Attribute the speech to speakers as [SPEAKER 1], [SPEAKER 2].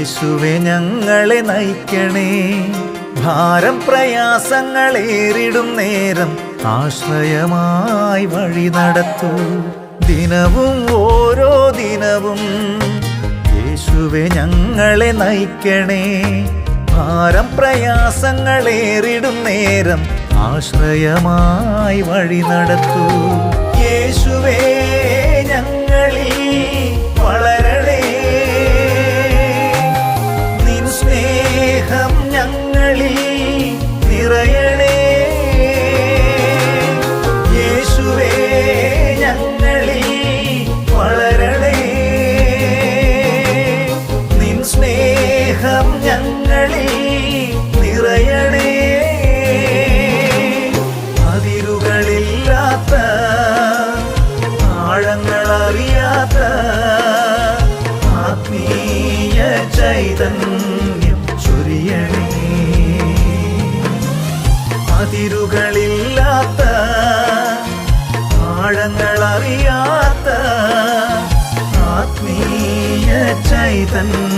[SPEAKER 1] യേശുവേ ഞങ്ങളെ നയിക്കണേ. ഭാരം പ്രയാസങ്ങളേറിടും നേരം ആശ്രയമായി വഴി നടത്തൂ. ദിനവും ഓരോ ദിനവും യേശുവേ ഞങ്ങളെ നയിക്കണേ. ഭാരം പ്രയാസങ്ങളേറിടും നേരം ആശ്രയമായി വഴി നടത്തൂ. യേശുവേ ഞങ്ങളിൽ വളരണേ, നിൻ സ്നേഹം ഞങ്ങളിൽ നിറയണേ. യേശുവേ ഞങ്ങളിൽ വളരണേ, നിൻ സ്നേഹം ഞങ്ങളിൽ നിറയണേ. അതിരുകളില്ലാത്ത ആഴങ്ങളറിയാത്ത ആത്മീയ ചൈതന്യം ചൊരിയണേ. അതിരുകളില്ലാത്ത ആഴങ്ങളറിയാത്ത ആത്മീയ ചൈതന്യം